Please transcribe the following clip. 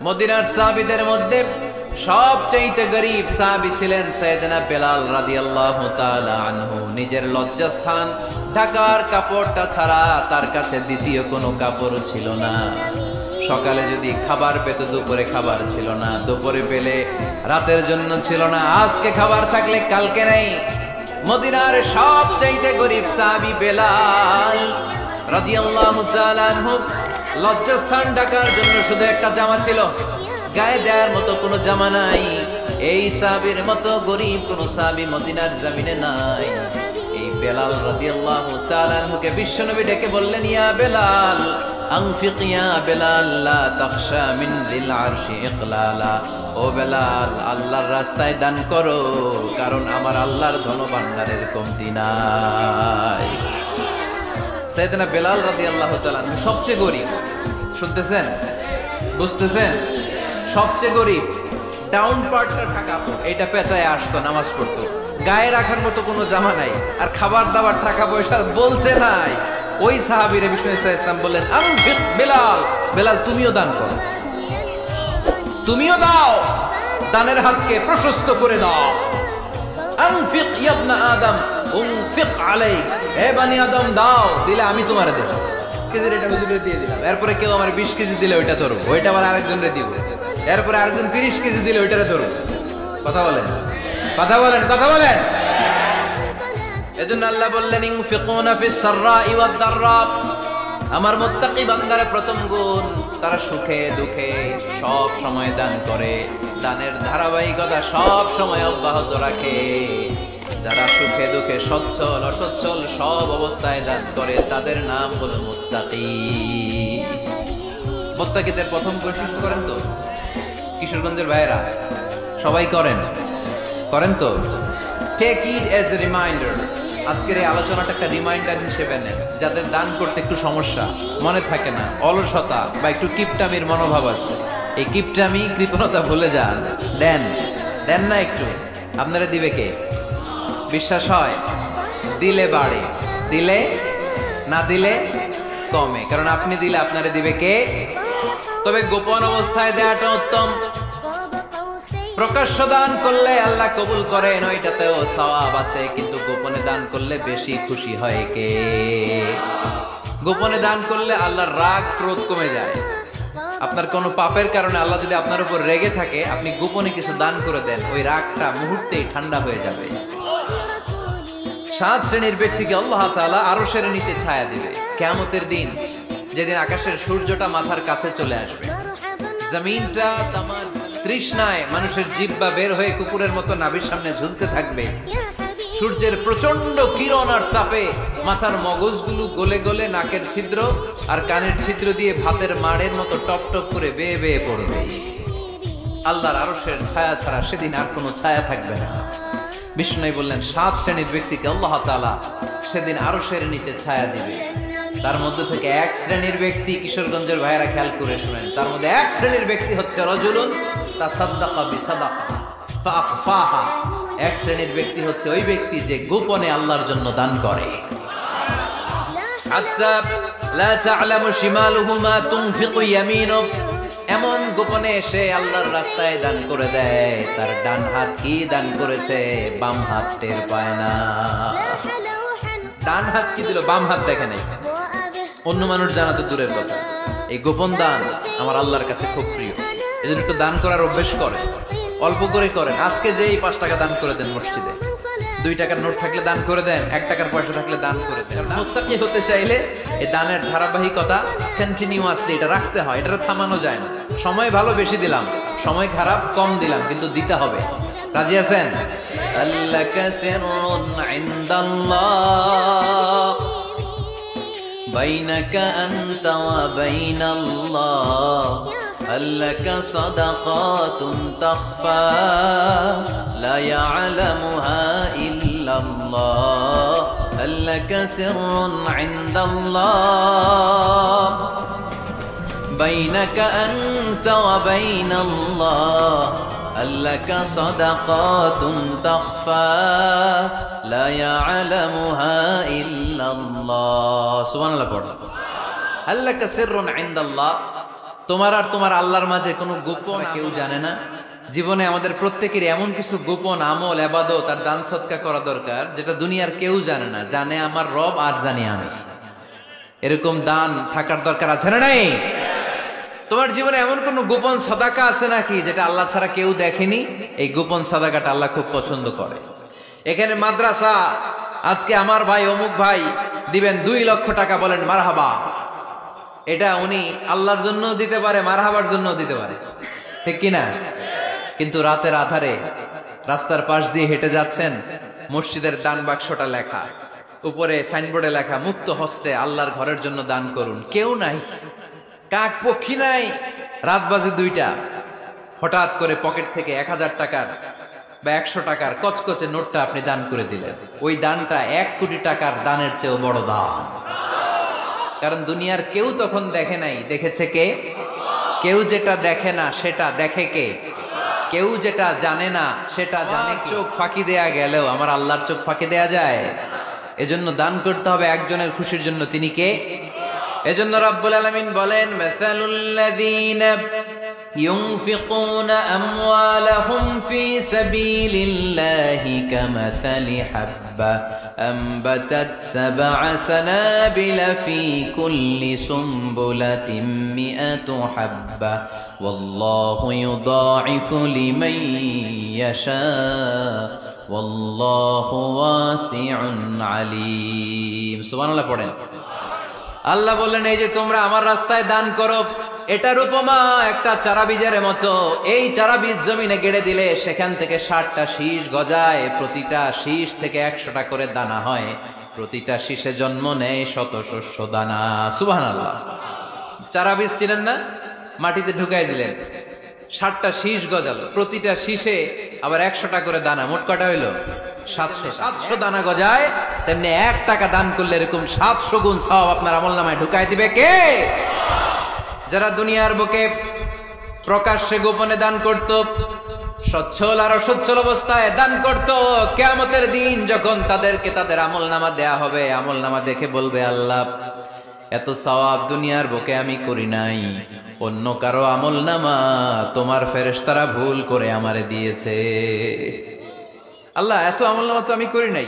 মদিনার সাহাবীদের মধ্যে সবচেয়ে গরীব সাহাবী ছিলেন সাইয়েদনা বেলাল রাদিয়াল্লাহু তাআলা আনহু। নিজের লজ্জাস্থান ঢাকার কাপড়টা ছাড়া তার কাছে দ্বিতীয় কোনো কাপড় ছিল না। সকালে যদি খাবার পেত, দুপুরে খাবার ছিল না, দুপুরে পেলে রাতের জন্য ছিল না, আজকে খাবার থাকলে কালকে নেই। মদিনার সবচেয়ে গরীব সাহাবী বেলাল রাদিয়াল্লাহু তাআলা আনহু লজ্জাস্থান ঢাকার জন্য শুধু একটা জামা ছিল, গায়ে দেওয়ার মতো কোনো জামা নাই। এই সাহাবীর মতো গরীব কোন সাহাবী মদিনার জমিনে নাই। এই বেলাল রাদিয়াল্লাহু তাআলা আনহুকে বিশ্বনবী ডেকে বললেন, ইয়া বেলাল আনফিক ইয়া বেলাল লা তাখশা মিন যিল আরশি ইকলালা। ও বেলাল, আল্লাহর রাস্তায় দান করো, কারণ আমার আল্লাহর ধনভাণ্ডারের কমতি নাই। সাইয়েদনা বেলাল রাদিয়াল্লাহু তাআলা আনহু সবচেয়ে গরীব। শুনতেছেন, বুঝতেছেন? সবচেয়ে গরীব, ডাউন পার্টটা ঢাকা, এটা পেঁচায় আসতো, নামাজ পড়তো, গায়ে রাখার মতো কোনো জামা নাই, আর খাবার দাবার টাকা পয়সা বলতে নাই। ওই সাহাবীর বিষ্ণু ইসলাম বললেন, আনফিক বেলাল, বেলাল তুমিও দান করো, তুমিও দাও, দানের হাতকে প্রশস্ত করে দাও। আনফিক ইয়া ইবনা আদম উনফিক আলাইক, হে বনি আদম দাও, দিলে আমি তোমারে দেব। কেজির এটা হুজুরে দিয়ে দিলাম, এরপরে কেউ আমার 20 কেজি দিলে ওইটা ধরবো, ওইটা আবার আরেকজনরে দিব, এরপরে আরেকজন 30 কেজি দিলে ওইটারে ধরবো। কথা বলেন, কথা বলেন, কথা বলেন। এজন্য আল্লাহ বললেন, ইনফিকুনা ফিস সাররাই ওয়াদ দাররা। আমার মুত্তাকি বান্দার প্রথম গুণ, তারা সুখে দুঃখে সব সময় দান করে, দানের ধারাবাহিকতা সব সময় অব্যাহত রাখে। যারা সুখে দুঃখে সচ্ছল অসচ্ছল সব অবস্থায় দান করে, তাদের নাম হলো মুত্তাকি। মুত্তাকিদের প্রথম বৈশিষ্ট্য করেন তো কিশোরগঞ্জের ভাইরা সবাই করেন, করেন তো। Take it as a reminder, আজকের এই আলোচনাটা একটা রিমাইন্ডার হিসেবে নেন। যাদের দান করতে একটু সমস্যা, মনে থাকে না, অলসতা বা একটু কিপটামির মনোভাব আছে, এই কিপটামি কৃপণতা ভুলে যান, দেন, দেন না একটু। আপনারা দিবে কে? বিশ্বাস হয় দিলে বাড়ে, দিলে না দিলে কমে, কারণ আপনি দিলে আপনারে দিবে কে? তবে গোপন অবস্থায় দেওয়াটা উত্তম। প্রকাশ্য দান করলে আল্লাহ কবুল করেন, ওইটাতেও সওয়াব আছে, কিন্তু গোপনে দান করলে বেশি খুশি হয় কে? গোপনে দান করলে আল্লাহর রাগ ক্রোধ কমে যায়। আপনার কোনো পাপের কারণে আল্লাহ যদি আপনার উপর রেগে থাকে, আপনি গোপনে কিছু দান করে দেন, ওই রাগটা মুহূর্তেই ঠান্ডা হয়ে যাবে। 7 শ্রেণীর ব্যক্তিকে আল্লাহ তাআলা আরশের নিচে ছায়া দিবে কিয়ামতের দিন, যেদিন আকাশের সূর্যটা মাথার কাছে চলে আসবে, জমিনটা তামার তৃষ্ণায় মানুষের জিহ্বা বের হয়ে কুকুরের মতো নাভির সামনে ঝুলতে থাকবে। সূর্যের প্রচন্ড কিরণ আর তাপে মাথার মগজগুলো গলে গলে নাকের ছিদ্র আর কানের ছিদ্র দিয়ে ভাতের মাড়ের মতো টপ টপ করে বেয়ে বেয়ে পড়বে। আল্লাহর আরশের ছায়া ছাড়া সেদিন আর কোনো ছায়া থাকবে না। বিষ্ণু বললেন, 7 শ্রেণীর ব্যক্তিকে আল্লাহ তাআলা সেদিন আরশের নিচে ছায়া দিবে। তার মধ্যে থেকে 1 শ্রেণীর ব্যক্তি, কিশোরগঞ্জের ভাইয়েরা খেয়াল করে শুনেন, তার মধ্যে 1 শ্রেণীর ব্যক্তি হচ্ছে রাজুলুন তাসাদ্দাকা বিসাদাকা ফাআখফাহা। 1 শ্রেণীর ব্যক্তি হচ্ছে ওই ব্যক্তি যে গোপনে আল্লাহর জন্য দান করে। হাত্তা লা তা'লামু শিমালুহু মা তুনফিকু ইয়ামিনু, এমন গোপনে এসে আল্লাহর রাস্তায় দান করে দেয়, তার ডান হাত কি দান করেছে বাম হাত টের পায় না। ডান হাত কি দিল, বাম হাত দেখে নাই। অন্য মানুষ জানা তো দূরের কথা, এই গোপন দান আমার আল্লাহর কাছে খুব প্রিয়। এজন্য একটু দান করার অভ্যেস করেন, অল্প করে করেন। আজকে যে 5 টাকা দান করে দেন মসজিদে, 2 টাকার নোট থাকলে দান করে দেন, 1 টাকার পয়সা থাকলে দান করে দেন। মুত্তাকি হতে চাইলে এই দানের ধারাবাহিকতা কন্টিনিউয়াসলি এটা রাখতে হয়, এটা থামানো যায় না। সময় ভালো বেশি দিলাম, সময় খারাপ কম দিলাম, কিন্তু দিতে হবে। রাজি আছেন? আল্লাকা সিররুন ইনদাল্লাহ বাইনাকা আনতা ওয়া বাইনাল্লাহ, আল্লাকা সাদাকাতুন তাখফা লা ইয়ালামুহা ইল্লাল্লাহ, আল্লাকা সিররুন ইনদাল্লাহ বাইনাকা আনতা ওয়া বাইনাল্লাহ, আল্লাকা সাদাকাতুন তাখফা লা ইয়ালামুহা ইল্লাল্লাহ। সুবহানাল্লাহ পড়ো। আল্লাকা সিররুন ইনদাল্লাহ, তোমার আর তোমার আল্লাহর মাঝে কোনো গোপন কেউ জানে না। জীবনে আমাদের প্রত্যেকের এমন কিছু গোপন আমল, ইবাদত আর দান সদকা করা দরকার যেটা দুনিয়ার কেউ জানে না, জানে আমার রব আর জানি আমি। এরকম দান থাকার দরকার আছে না নাই? তোমার জীবনে এমন কোন গোপন সাদাকা আছে নাকি যেটা আল্লাহ ছাড়া কেউ দেখেনি? এই গোপন সাদাকাটা আল্লাহ খুব পছন্দ করে। এখানে মাদ্রাসা, আজকে আমার ভাই অমুক ভাই দিবেন 2 লক্ষ টাকা, বলেন মারহাবা। এটা উনি আল্লাহর জন্য দিতে পারে, মারহাবার জন্য দিতে পারে, ঠিক কিনা? কিন্তু রাতের আধারে রাস্তার পাশ দিয়ে হেঁটে যাচ্ছেন, মসজিদের দান বাক্সটা লেখা, উপরে সাইনবোর্ডে লেখা মুক্ত হস্তে আল্লাহর ঘরের জন্য দান করুন। কেউ নাই, কাক পক্ষী নাই। রাত বাজে 2টা, হঠাৎ করে পকেট থেকে 1000 টাকার বা 100 টাকার কচকচে নোটটা আপনি দান করে দিলেন। ওই দানটা 1 কোটি টাকার দানের চেয়েও বড় দান। কারণ দুনিয়ার কেউ তখন দেখে নাই, দেখেছে কে? কেউ যেটা দেখে না সেটা দেখে কে? কেউ যেটা জানে না সেটা জানে। চোখ ফাঁকি দেয়া গেলেও আমার আল্লাহর চোখ ফাঁকি দেয়া যায়? এজন্য দান করতে হবে একজনের খুশির জন্য। তিনি কে? এজন্য রব্বুল আলামিন বলেন, মাসালুল্লাযীনা ইউনফিকুনা আমওয়ালাহুম ফি সাবিলিল্লাহি কামাসালি হাব্বা আমবাতাত সাবআ সানাবিলা ফি কুল্লি সুমবুলাতিন মিআতু হাব্বা ওয়াল্লাহু ইউদাঈফু লিমান ইয়াশা ওয়াল্লাহু ওয়াসিউন আলীম। সুবহানাল্লাহ পড়েন। আল্লাহ বললেন, এই যে তোমরা আমার রাস্তায় দান করো, এটার উপমা একটা চারা বীজের মতো। এই চারা বীজ জমিনে গেড়ে দিলে সেখান থেকে 60টা শীষ গজায়, প্রতিটা শীষ থেকে 100টা করে দানা হয়, প্রতিটা শীষে জন্ম নেয় শত শস্য দানা। সুবহানাল্লাহ। চারা বীজ ছিলেন না, মাটিতে ঢুকাই দিলেন, 60টা শীষ গজালো, প্রতিটা শীষে আবার 100টা করে দানা, মোট কটা হইলো? 700 দানা গজায়। তেমনি 1 টাকা দান করলে এরকম 700 গুণ সওয়াব আপনার আমলনামায় ঢুকাই দিবে কে? যারা দুনিয়ার বুকে প্রকাশ্যে গোপনে দান করত, সচ্ছল আর অসচ্ছল অবস্থায় দান করত, কিয়ামতের দিন যখন তাদেরকে তাদের আমলনামা দেয়া হবে, আমলনামা দেখে বলবে, আল্লাহ এত সওয়াব দুনিয়ার বুকে আমি করি নাই, অন্য কারো আমলনামা তোমার ফেরেশতারা ভুল করে আমারে দিয়েছে। আল্লাহ এত আমলনামা তো আমি করি নাই।